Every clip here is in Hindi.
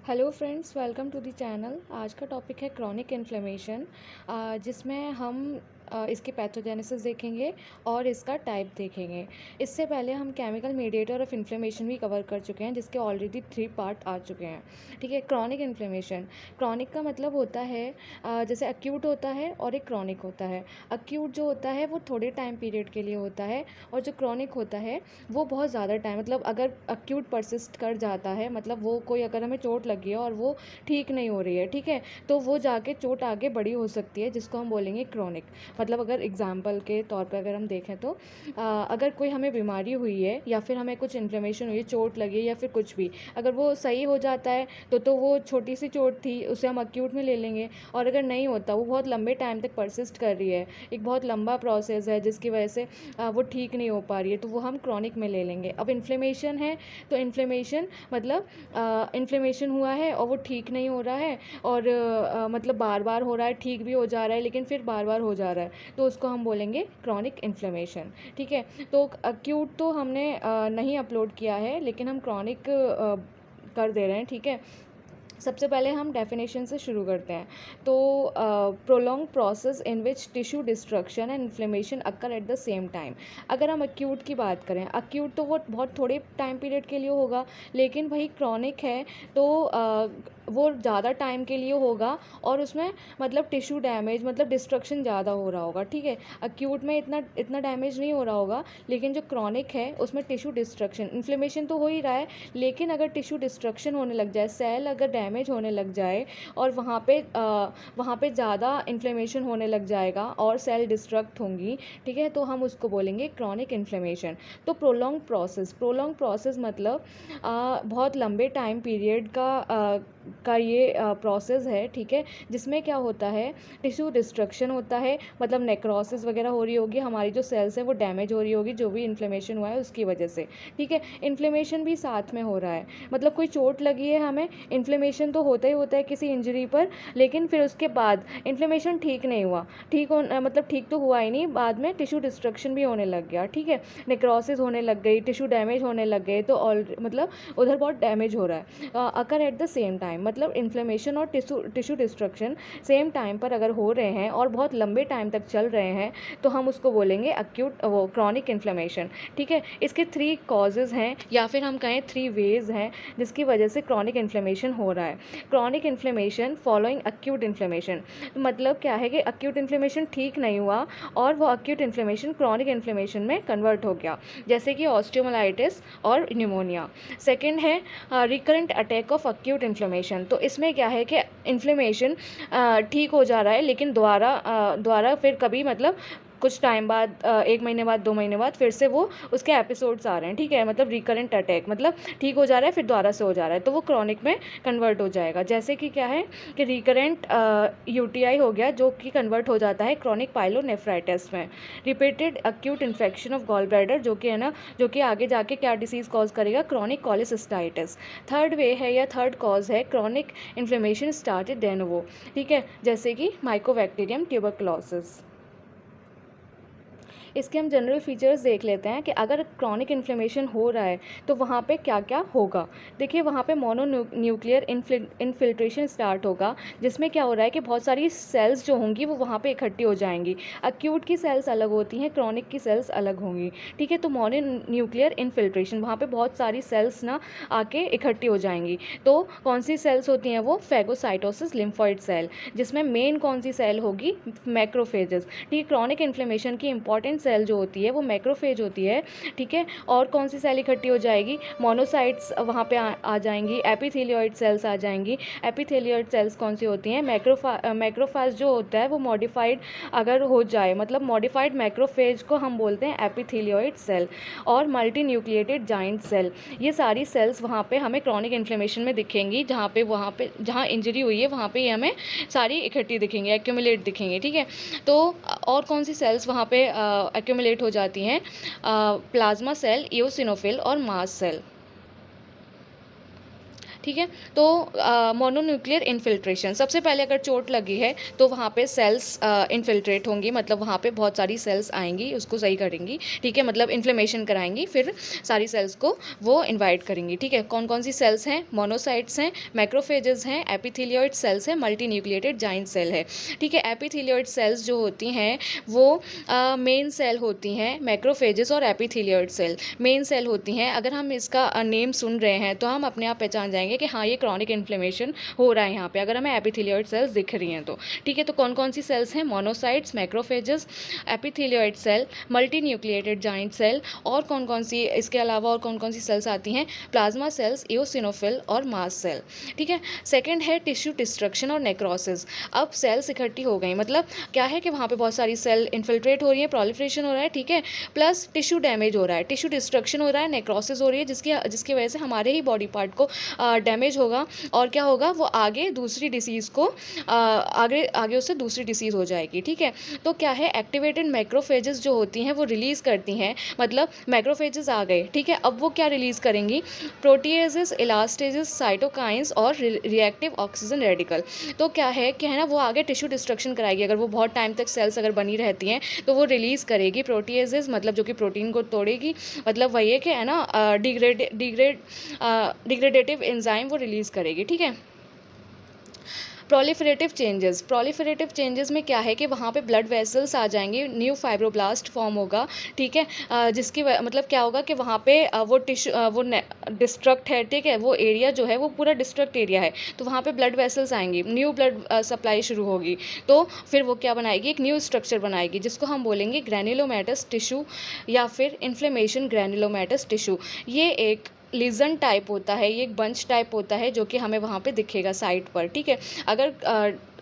Hello friends, welcome to the channel. आज का टॉपिक है क्रॉनिक इन्फ्लेमेशन, जिसमें हम इसकी पैथोजेनेसिस देखेंगे और इसका टाइप देखेंगे। इससे पहले हम केमिकल मीडिएटर ऑफ इन्फ्लेमेशन भी कवर कर चुके हैं, जिसके ऑलरेडी 3 पार्ट आ चुके हैं। ठीक है। क्रॉनिक इन्फ्लेमेशन, क्रॉनिक का मतलब होता है जैसे अक्यूट होता है और एक क्रॉनिक होता है। अक्यूट जो होता है वो थोड़े टाइम पीरियड के लिए होता है, और जो क्रॉनिक होता है वो बहुत ज़्यादा टाइम, मतलब अगर अक्यूट परसिस्ट कर जाता है, मतलब वो कोई अगर हमें चोट लगी है और वो ठीक नहीं हो रही है, ठीक है, तो वो जाके चोट आगे बड़ी हो सकती है, जिसको हम बोलेंगे क्रॉनिक। मतलब अगर एग्जाम्पल के तौर पे अगर हम देखें तो अगर कोई हमें बीमारी हुई है या फिर हमें कुछ इन्फ्लेमेशन हुई है, चोट लगी है या फिर कुछ भी, अगर वो सही हो जाता है तो वो छोटी सी चोट थी, उसे हम अक्यूट में ले लेंगे। और अगर नहीं होता, वो बहुत लंबे टाइम तक परसिस्ट कर रही है, एक बहुत लंबा प्रोसेस है जिसकी वजह से वो ठीक नहीं हो पा रही है, तो वो हम क्रॉनिक में ले लेंगे। अब इन्फ्लेमेशन है तो इन्फ्लेमेशन मतलब इन्फ्लेमेशन हुआ है और वो ठीक नहीं हो रहा है, और मतलब बार बार हो रहा है, ठीक भी हो जा रहा है लेकिन फिर बार बार हो जा रहा है, तो उसको हम बोलेंगे क्रॉनिक इन्फ्लेमेशन। ठीक है। तो अक्यूट तो हमने नहीं अपलोड किया है, लेकिन हम क्रॉनिक कर दे रहे हैं। ठीक है। सबसे पहले हम डेफिनेशन से शुरू करते हैं। तो prolong process in which tissue destruction and inflammation occur at the same time. अगर हम अक्यूट की बात करें, अक्यूट तो वो बहुत थोड़े टाइम पीरियड के लिए होगा, लेकिन वही क्रॉनिक है तो वो ज़्यादा टाइम के लिए होगा, और उसमें मतलब टिश्यू डैमेज, मतलब डिस्ट्रक्शन ज़्यादा हो रहा होगा। ठीक है। अक्यूट में इतना इतना डैमेज नहीं हो रहा होगा, लेकिन जो क्रॉनिक है उसमें टिश्यू डिस्ट्रक्शन, इन्फ्लेमेशन तो हो ही रहा है, लेकिन अगर टिश्यू डिस्ट्रक्शन होने लग जाए, सेल अगर डैमेज होने लग जाए और वहाँ पे ज़्यादा इन्फ्लेमेशन होने लग जाएगा और सेल डिस्ट्रक्ट होंगी, ठीक है, तो हम उसको बोलेंगे क्रॉनिक इन्फ्लेमेशन। तो प्रोलॉन्ग प्रोसेस मतलब बहुत लंबे टाइम पीरियड का ये प्रोसेस है। ठीक है। जिसमें क्या होता है, टिश्यू डिस्ट्रक्शन होता है, मतलब नेक्रोसिस वगैरह हो रही होगी, हमारी जो सेल्स है वो डैमेज हो रही होगी, जो भी इन्फ्लेमेशन हुआ है उसकी वजह से। ठीक है। इन्फ्लेमेशन भी साथ में हो रहा है, मतलब कोई चोट लगी है हमें, इन्फ्लेमेशन तो होता ही होता है किसी इंजरी पर, लेकिन फिर उसके बाद इन्फ्लेमेशन ठीक नहीं हुआ, मतलब ठीक तो हुआ ही नहीं, बाद में टिश्यू डिस्ट्रक्शन भी होने लग गया। ठीक है। नेक्रोसिस होने लग गई, टिश्यू डैमेज होने लग गए, तो ऑल मतलब उधर बहुत डैमेज हो रहा है। Occur at the same time, मतलब इन्फ्लेमेशन और टिश्यू डिस्ट्रक्शन सेम टाइम पर अगर हो रहे हैं और बहुत लंबे टाइम तक चल रहे हैं, तो हम उसको बोलेंगे अक्यूट वो क्रॉनिक इन्फ्लेमेशन। ठीक है। इसके 3 कॉजेज़ हैं, या फिर हम कहें 3 वेज हैं जिसकी वजह से क्रॉनिक इन्फ्लेमेशन हो रहा है। Chronic inflammation following acute inflammation, मतलब क्या है कि अक्यूट इन्फ्लेमेशन ठीक नहीं हुआ और वो अक्यूट इन्फ्लेमेशन क्रॉनिक इन्फ्लेमेशन में कन्वर्ट हो गया, जैसे कि ऑस्टियोमाइलाइटिस और न्यूमोनिया। सेकेंड है recurrent attack of acute inflammation. तो इसमें क्या है कि इन्फ्लेमेशन ठीक हो जा रहा है, लेकिन दोबारा फिर कभी मतलब कुछ टाइम बाद 1 महीने बाद 2 महीने बाद फिर से वो उसके एपिसोड्स आ रहे हैं। ठीक है। मतलब रिकरेंट अटैक, मतलब ठीक हो जा रहा है फिर दोबारा से हो जा रहा है, तो वो क्रॉनिक में कन्वर्ट हो जाएगा। जैसे कि क्या है कि रिकरेंट यूटीआई हो गया, जो कि कन्वर्ट हो जाता है क्रॉनिक पाइलोनेफ्राइटिस में। Repeated acute infection of gall bladder, जो कि है ना, जो कि आगे जाके क्या डिसीज़ कॉज करेगा, क्रॉनिक कॉलिसिस्टाइटिस। थर्ड वे है या थर्ड कॉज है chronic inflammation started de novo। ठीक है। जैसे कि माइकोबैक्टीरियम ट्यूबरकुलोसिस। इसके हम जनरल फीचर्स देख लेते हैं कि अगर क्रॉनिक इन्फ्लेमेशन हो रहा है तो वहाँ पे क्या क्या होगा। देखिए, वहाँ पे मोनो न्यूक्लियर इन्फिल्ट्रेशन स्टार्ट होगा, जिसमें क्या हो रहा है कि बहुत सारी सेल्स जो होंगी वो वहाँ पे इकट्ठी हो जाएंगी। अक्यूट की सेल्स अलग होती हैं, क्रॉनिक की सेल्स अलग होंगी। ठीक है। तो मोनो न्यूक्लियर इन्फिल्ट्रेशन, वहाँ पर बहुत सारी सेल्स ना आके इकट्ठी हो जाएंगी। तो कौन सी सेल्स होती हैं वो, फैगोसाइटोसिस लिम्फोइड सेल, जिसमें मेन कौन सी सेल होगी, मैक्रोफेजेस। ठीक है। क्रॉनिक इन्फ्लेमेशन की इंपॉर्टेंट सेल जो होती है वो मैक्रोफेज होती है। ठीक है। और कौन सी सेल इकट्ठी हो जाएगी, मोनोसाइट्स वहाँ पे आ जाएंगी, एपिथेलियोइड सेल्स आ जाएंगी। एपिथेलियोइड सेल्स कौन सी होती हैं, मैक्रोफाज जो होता है वो मॉडिफाइड अगर हो जाए, मतलब मॉडिफाइड मैक्रोफेज को हम बोलते हैं एपिथेलियोइड सेल। और मल्टी न्यूक्लिएटेड जाइंट सेल, ये सारी सेल्स वहाँ पे हमें क्रॉनिक इन्फ्लेमेशन में दिखेंगी, जहाँ इंजरी हुई है वहाँ पे ये हमें सारी इकट्ठी दिखेंगी, एक्यूमुलेट दिखेंगी। ठीक है। तो और कौन सी सेल्स वहाँ पे एक्यूमुलेट हो जाती हैं, प्लाज्मा सेल, इओसिनोफिल और मास्ट सेल। ठीक है। तो मोनोन्यूक्लियर इन्फिल्ट्रेशन, सबसे पहले अगर चोट लगी है तो वहाँ पे सेल्स इन्फिल्ट्रेट होंगी, मतलब वहाँ पे बहुत सारी सेल्स आएंगी, उसको सही करेंगी, ठीक है, मतलब इन्फ्लेमेशन कराएंगी, फिर सारी सेल्स को वो इन्वाइट करेंगी, ठीक है। कौन कौन सी सेल्स हैं? मोनोसाइट्स हैं, मैक्रोफेजेस हैं, एपिथेलियोइड सेल्स हैं, मल्टी न्यूक्लिएटेड जाइंट सेल है, ठीक है। एपिथेलियोइड सेल्स जो होती हैं वो मेन सेल होती हैं, मैक्रोफेजेस और एपिथेलियोइड सेल मेन सेल होती हैं। अगर हम इसका नेम सुन रहे हैं तो हम अपने आप पहचान जाएंगे कि हाँ, ये क्रॉनिक इन्फ्लेमेशन हो रहा है यहाँ पे, अगर हमें एपिथेलियोइड सेल्स दिख रही हैं तो, ठीक है। तो कौन कौन सी सेल्स हैं? Monocytes, macrophages, epithelioid cell, multi nucleated giant cell, और कौन कौन सी, इसके अलावा और कौन कौन सी सेल्स आती हैं? प्लाज्मा सेल्स, एओसिनोफिल और मास्ट सेल, ठीक है। सेकेंड है टिश्यू डिस्ट्रक्शन और नेक्रोसिस। अब सेल्स इकट्ठी हो गई, मतलब क्या है कि वहाँ पे बहुत सारी सेल इन्फिल्ट्रेट हो रही है, प्रोलिफरेशन हो रहा है, ठीक है, प्लस टिश्यू डैमेज हो रहा है, टिश्यू डिस्ट्रक्शन हो रहा है, नेक्रोसिस हो रही है, जिसकी वजह से हमारे ही बॉडी पार्ट को डैमेज होगा, और क्या होगा, वो आगे दूसरी डिसीज़ को आगे उससे दूसरी डिसीज़ हो जाएगी, ठीक है। तो क्या है, एक्टिवेटेड मैक्रोफेजेस जो होती हैं वो रिलीज़ करती हैं, मतलब मैक्रोफेजेस आ गए, ठीक है, अब वो क्या रिलीज़ करेंगी? प्रोटीएजेस, इलास्टेजेस, साइटोकाइंस और रिएक्टिव ऑक्सीजन रेडिकल। तो क्या है कि है ना, वो आगे टिश्यू डिस्ट्रक्शन कराएगी, अगर वो बहुत टाइम तक सेल्स अगर बनी रहती हैं तो वो रिलीज़ करेगी प्रोटीएजेस, मतलब जो कि प्रोटीन को तोड़ेगी, मतलब वही है कि है ना, डिग्रेडेटिव एंजाइम वो रिलीज़ करेगी, ठीक है। प्रोलिफरेटिव चेंजेस में क्या है कि वहाँ पे ब्लड वेसल्स आ जाएंगे, न्यू फाइब्रोब्लास्ट फॉर्म होगा, ठीक है, मतलब क्या होगा कि वहाँ पे वो वो डिस्ट्रक्ट है, ठीक है, वो एरिया जो है वो पूरा डिस्ट्रक्ट एरिया है, तो वहाँ पे ब्लड वेसल्स आएंगी, न्यू ब्लड सप्लाई शुरू होगी, तो फिर वो क्या बनाएगी? एक न्यू स्ट्रक्चर बनाएगी, जिसको हम बोलेंगे ग्रैन्युलोमेटस टिश्यू या फिर इन्फ्लेमेशन ग्रैन्युलोमेटस टिश्यू। ये एक लीजन टाइप होता है, ये एक बंच टाइप होता है जो कि हमें वहाँ पे दिखेगा साइट पर, ठीक है।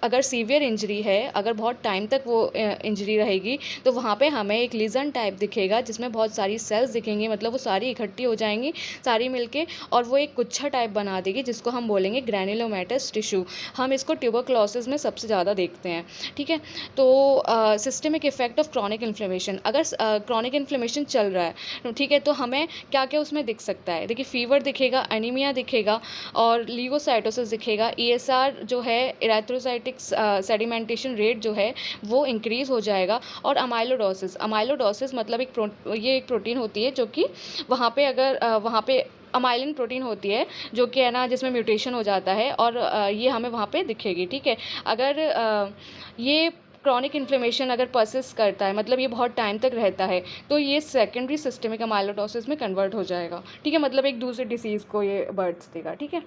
अगर सीवियर इंजरी है, अगर बहुत टाइम तक वो इंजरी रहेगी, तो वहाँ पे हमें एक लीजन टाइप दिखेगा जिसमें बहुत सारी सेल्स दिखेंगी, मतलब वो सारी इकट्ठी हो जाएंगी सारी मिलके, और वो एक गुच्छा टाइप बना देगी, जिसको हम बोलेंगे ग्रैन्युलोमेटस टिश्यू। हम इसको ट्यूबरक्लोसिस में सबसे ज़्यादा देखते हैं, ठीक है। तो systemic effect of chronic inflammation, अगर क्रॉनिक इन्फ्लेमेशन चल रहा है, ठीक है, तो हमें क्या क्या उसमें दिख सकता है? देखिए, फीवर दिखेगा, एनीमिया दिखेगा, और लीगोसाइटोसिस दिखेगा, ESR जो है, इरेथ्रोसाइटिक सेडिमेंटेशन रेट जो है वो इंक्रीज़ हो जाएगा, और अमाइलोडोसिस मतलब ये एक प्रोटीन होती है जो कि वहाँ पे वहाँ पे अमाइलिन प्रोटीन होती है जो कि है ना, जिसमें म्यूटेशन हो जाता है, और ये हमें वहाँ पे दिखेगी, ठीक है। अगर ये क्रॉनिक इन्फ्लेमेशन अगर परसिस्ट करता है, मतलब ये बहुत टाइम तक रहता है, तो ये सेकेंडरी सिस्टमिक अमाइलोडोसिस में कन्वर्ट हो जाएगा, ठीक है, मतलब एक दूसरे डिसीज़ को ये बर्थ देगा, ठीक है।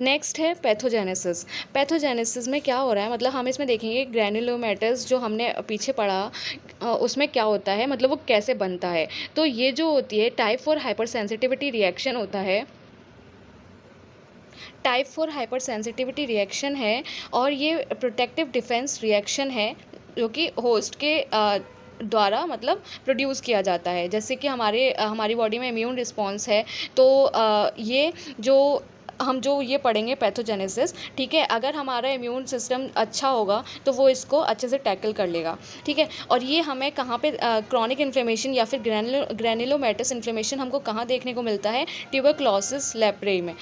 नेक्स्ट है पैथोजेनेसिस में क्या हो रहा है, मतलब हम इसमें देखेंगे ग्रैन्युलोमेटस जो हमने पीछे पढ़ा, उसमें क्या होता है, मतलब वो कैसे बनता है। तो ये जो होती है टाइप 4 हाइपर सेंसिटिविटी रिएक्शन होता है, टाइप 4 हाइपर सेंसिटिविटी रिएक्शन है, और ये प्रोटेक्टिव डिफेंस रिएक्शन है जो कि होस्ट के द्वारा मतलब प्रोड्यूस किया जाता है। जैसे कि हमारी बॉडी में इम्यून रिस्पॉन्स है, तो ये जो ये पढ़ेंगे पैथोजेनेसिस, ठीक है, अगर हमारा इम्यून सिस्टम अच्छा होगा तो वो इसको अच्छे से टैकल कर लेगा, ठीक है। और ये हमें कहाँ पे क्रॉनिक इन्फ्लेमेशन या फिर ग्रैन्युलोमेटस इन्फ्लेमेशन हमको कहाँ देखने को मिलता है? ट्यूबरक्लोसिस लेप्रेई में,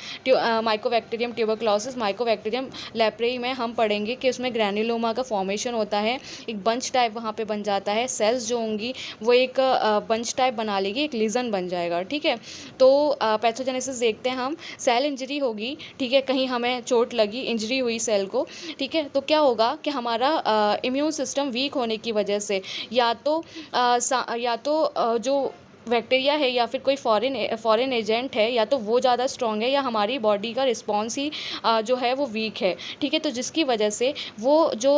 माइकोबैक्टीरियम ट्यूबरक्लोसिस माइकोबैक्टीरियम लेप्रेई में हम पढ़ेंगे कि उसमें ग्रैन्युलोमा का फॉर्मेशन होता है, एक बंच टाइप वहाँ पे बन जाता है, सेल्स जो होंगी वो एक बंच टाइप बना लेगी, एक लीजन बन जाएगा, ठीक है। तो पैथोजेनेसिस देखते हैं हम, सेल इंजरी होगी, ठीक है, कहीं हमें चोट लगी, इंजरी हुई सेल को, ठीक है, तो क्या होगा कि हमारा इम्यून सिस्टम वीक होने की वजह से या तो जो बैक्टीरिया है या फिर कोई फॉरेन एजेंट है, या तो वो ज़्यादा स्ट्रॉन्ग है या हमारी बॉडी का रिस्पॉन्स ही जो है वो वीक है, ठीक है। तो जिसकी वजह से वो जो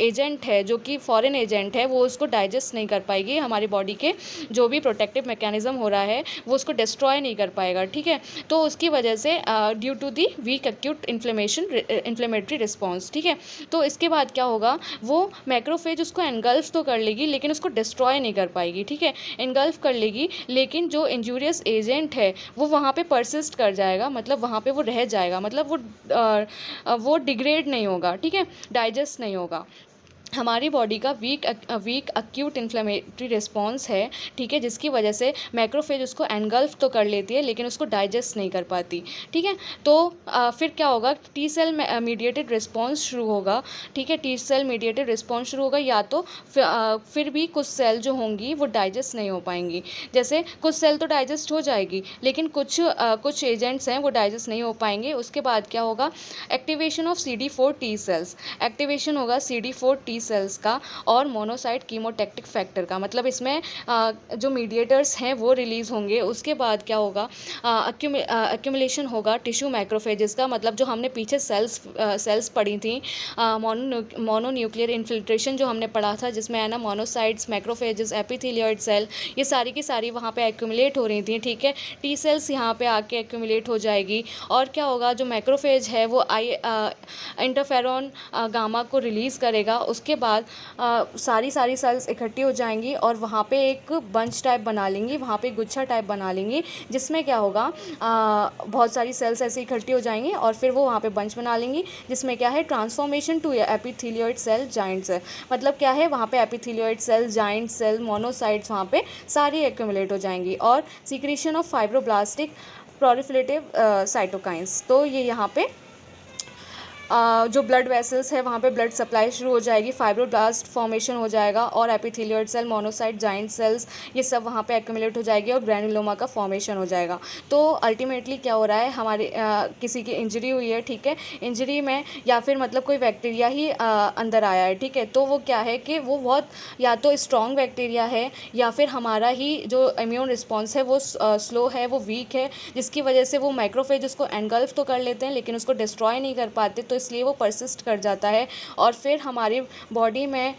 एजेंट है, जो कि फॉरेन एजेंट है, वो उसको डाइजेस्ट नहीं कर पाएगी, हमारी बॉडी के जो भी प्रोटेक्टिव मैकेनिज्म हो रहा है वो उसको डिस्ट्रॉय नहीं कर पाएगा, ठीक है। तो उसकी वजह से due to the weak acute inflammatory response, ठीक है। तो इसके बाद क्या होगा, वो मैक्रोफेज उसको एनगल्फ तो कर लेगी लेकिन उसको डिस्ट्रॉय नहीं कर पाएगी, ठीक है, एनगल्फ कर लेगी, लेकिन जो इंजूरियस एजेंट है वो वहाँ पे परसिस्ट कर जाएगा, मतलब वहाँ पे वो रह जाएगा, मतलब वो डिग्रेड नहीं होगा, ठीक है, डाइजेस्ट नहीं होगा। हमारी बॉडी का वीक अक्यूट इन्फ्लेमेटरी रिस्पॉन्स है, ठीक है, जिसकी वजह से मैक्रोफेज उसको एनगल्फ तो कर लेती है लेकिन उसको डाइजेस्ट नहीं कर पाती, ठीक है। तो फिर क्या होगा, टी सेल मीडिएटेड रिस्पॉन्स शुरू होगा, ठीक है, टी सेल मीडिएटेड रिस्पॉन्स शुरू होगा, या तो फिर भी कुछ सेल जो होंगी वो डाइजेस्ट नहीं हो पाएंगी। जैसे कुछ सेल तो डाइजेस्ट हो जाएगी लेकिन कुछ एजेंट्स हैं वो डाइजेस्ट नहीं हो पाएंगे। उसके बाद क्या होगा, activation of CD4 T cells, activation होगा CD4 टी सेल्स का और मोनोसाइट कीमोटैक्टिक फैक्टर का। मतलब इसमें जो मीडिएटर्स हैं वो रिलीज़ होंगे। उसके बाद क्या होगा, एक्यूमुलेशन होगा टिश्यू मैक्रोफेजेस का। मतलब जो हमने पीछे सेल्स पढ़ी थी, मोनोन्यूक्लियर इन्फिल्ट्रेशन जो हमने पढ़ा था, जिसमें है ना मोनोसाइट्स, मैक्रोफेजेस, एपिथेलियोइड सेल, ये सारी की सारी वहाँ पे एक्यूमुलेट हो रही थी, ठीक है। टी सेल्स यहाँ पे आके एक्यूमुलेट हो जाएगी और क्या होगा, जो मैक्रोफेज है वो इंटरफेरॉन गामा को रिलीज़ करेगा। उसके बाद सारी सेल्स इकट्ठी हो जाएंगी और वहाँ पे एक बंच टाइप बना लेंगी, वहाँ पे गुच्छा टाइप बना लेंगी, जिसमें क्या होगा, बहुत सारी सेल्स ऐसे इकट्ठी हो जाएंगी और फिर वो वहाँ पे बंच बना लेंगी, जिसमें क्या है, transformation to epithelioid cell, giant cell. मतलब क्या है, वहाँ पे epithelioid cell, giant cell, monocytes वहाँ पे सारी एक्यूमुलेट हो जाएंगी और secretion of fibroblastic proliferative cytokines. तो ये यहाँ पे जो ब्लड वेसल्स है वहाँ पे ब्लड सप्लाई शुरू हो जाएगी, फाइब्रोब्लास्ट फॉर्मेशन हो जाएगा और एपिथेलियोइड सेल, मोनोसाइट, जाइंट सेल्स ये सब वहाँ पे एक्यूमुलेट हो जाएगी और ग्रैनुलोमा का फॉर्मेशन हो जाएगा। तो अल्टीमेटली क्या हो रहा है, हमारे किसी की इंजरी हुई है, ठीक है, इंजरी में या फिर मतलब कोई बैक्टीरिया ही अंदर आया है, ठीक है, तो वो क्या है कि वो बहुत या तो स्ट्रॉन्ग बैक्टीरिया है या फिर हमारा ही जो इम्यून रिस्पॉन्स है वो स्लो है, वो वीक है, जिसकी वजह से वो माइक्रोफेज उसको एनगल्फ तो कर लेते हैं लेकिन उसको डिस्ट्रॉय नहीं कर पाते, तो इसलिए वो परसिस्ट कर जाता है और फिर हमारी बॉडी में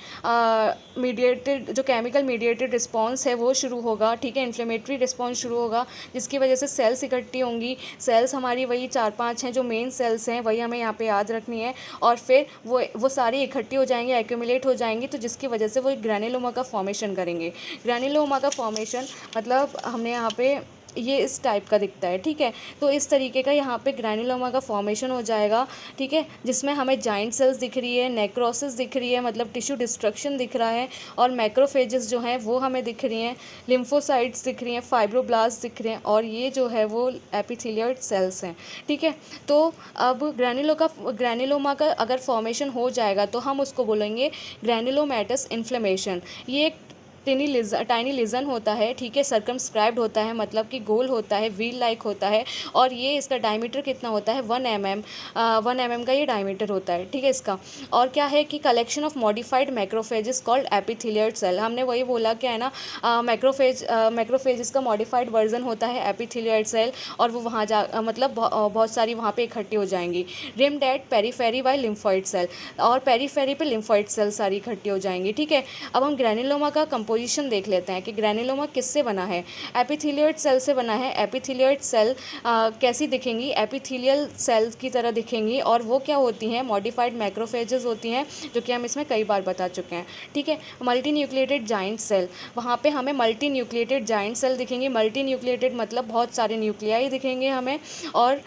मीडिएटेड जो केमिकल मीडिएटेड रिस्पॉन्स है वो शुरू होगा, ठीक है, इन्फ्लेमेटरी रिस्पॉन्स शुरू होगा, जिसकी वजह से सेल्स इकट्ठी होंगी। सेल्स हमारी वही 4-5 हैं जो मेन सेल्स हैं, वही हमें यहाँ पे याद रखनी है और फिर वो सारी इकट्ठी हो जाएंगी, एक्यूमुलेट हो जाएंगी, तो जिसकी वजह से वो ग्रैनुलोमा का फॉर्मेशन करेंगे। ग्रैनुलोमा का फॉर्मेशन मतलब हमने यहाँ पे ये इस टाइप का दिखता है, ठीक है। तो इस तरीके का यहाँ पे ग्रैनुलोमा का फॉर्मेशन हो जाएगा, ठीक है, जिसमें हमें जाइंट सेल्स दिख रही है, नेक्रोसिस दिख रही है, मतलब टिश्यू डिस्ट्रक्शन दिख रहा है और मैक्रोफेजेस जो हैं वो हमें दिख रही हैं, लिम्फोसाइट्स दिख रही हैं, फाइब्रोब्लास्ट दिख रहे हैं और ये जो है वो एपिथेलियोइड सेल्स हैं, ठीक है। तो अब ग्रैनुलोमा का अगर फॉर्मेशन हो जाएगा तो हम उसको बोलेंगे ग्रैनुलोमेटस इन्फ्लेमेशन। ये एक टाइनी लीजन होता है, ठीक है, सर्कमस्क्राइब्ड होता है, मतलब कि गोल होता है, व्हील लाइक होता है और ये इसका डायमीटर कितना होता है, 1 mm का ये डायमीटर होता है, ठीक है इसका। और क्या है कि collection of modified macrophages called epithelioid cell. हमने वही बोला क्या है ना, मैक्रोफेजेस का मॉडिफाइड वर्जन होता है एपिथेलियोइड सेल और वो वहाँ मतलब बहुत सारी वहाँ पे इकट्ठी हो जाएंगी। Rimmed at periphery by lymphoid cell, और पेरीफेरी पे लिम्फोइड सेल सारी इकट्ठी हो जाएंगी, ठीक है। अब हम ग्रैनुलोमा का कंपोजिशन देख लेते हैं कि ग्रैनुलोमा किससे बना है। एपिथेलियोइड सेल से बना है। एपिथेलियोइड सेल कैसी दिखेंगी, एपिथेलियल सेल की तरह दिखेंगी और वो क्या होती हैं, मॉडिफाइड मैक्रोफेजेस होती हैं, जो कि हम इसमें कई बार बता चुके हैं, ठीक है। मल्टी न्यूक्लिएटेड जाइंट सेल, वहाँ पे हमें मल्टी न्यूक्लिएटेड जाइंट सेल दिखेंगे। मल्टी न्यूक्लिएटेड मतलब बहुत सारे न्यूक्लियाई दिखेंगे हमें और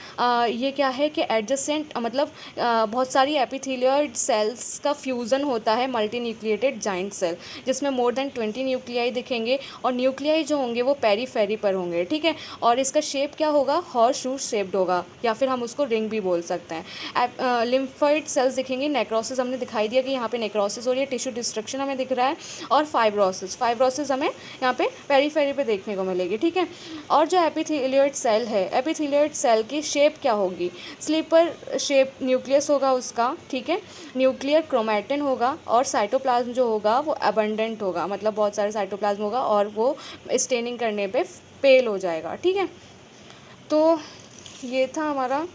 ये क्या है कि एडजेसेंट मतलब बहुत सारी एपिथेलियोइड सेल्स का फ्यूज़न होता है मल्टी न्यूक्लिएटेड जाइंट सेल, जिसमें मोर देन 20 न्यूक्लियाई दिखेंगे और न्यूक्लियाई जो होंगे वो पेरीफेरी पर होंगे, ठीक है। और इसका शेप क्या होगा, हॉर्स शू शेप्ड होगा या फिर हम उसको रिंग भी बोल सकते हैं। लिम्फोइड सेल्स दिखेंगे। नेक्रोसिस हमने दिखाई दिया कि यहाँ पे नेक्रोसिस हो रही है, टिश्यू डिस्ट्रक्शन हमें दिख रहा है और फाइब्रोसिस हमें यहाँ पे पेरीफेरी पे देखने को मिलेगी, ठीक है। और जो एपिथेलियोइड सेल है, एपिथेलियोइड सेल की शेप क्या होगी, स्लीपर शेप न्यूक्लियस होगा उसका, ठीक है, न्यूक्लियर क्रोमैटिन होगा और साइटोप्लाज्म जो होगा वो अबंडेंट होगा, मतलब बहुत सारे साइटोप्लाज्म होगा और वो स्टेनिंग करने पे पेल हो जाएगा, ठीक है। तो ये था हमारा,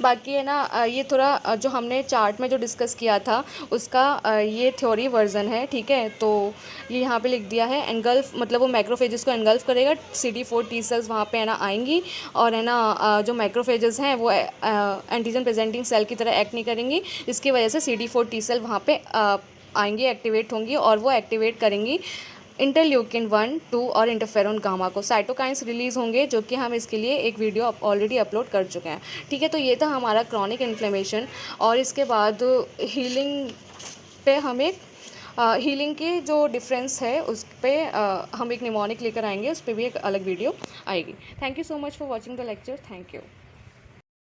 बाकी है ना ये थोड़ा जो हमने चार्ट में जो डिस्कस किया था उसका ये थ्योरी वर्जन है, ठीक है। तो ये यहाँ पे लिख दिया है, एनगल्फ मतलब वो मैक्रोफेजेस को एनगल्फ करेगा, CD4 टी सेल्स वहाँ पे है ना आएंगी और है ना जो मैक्रोफेजेस हैं वो एंटीजन प्रेजेंटिंग सेल की तरह एक्ट नहीं करेंगी, इसकी वजह से CD4 टी सेल वहाँ पे आएंगी, एक्टिवेट होंगी और वो एक्टिवेट करेंगी इंटरल्यूकिन 1, 2 और इंटरफेरॉन गामा को। साइटोकाइंस रिलीज़ होंगे जो कि हम इसके लिए एक वीडियो ऑलरेडी अपलोड कर चुके हैं, ठीक है। तो ये था हमारा क्रॉनिक इन्फ्लेमेशन और इसके बाद हीलिंग पे हम एक हीलिंग की जो डिफरेंस है उस पे हम एक निमोनिक लेकर आएंगे, उस पर भी एक अलग वीडियो आएगी। Thank you so much for watching the lecture. Thank you.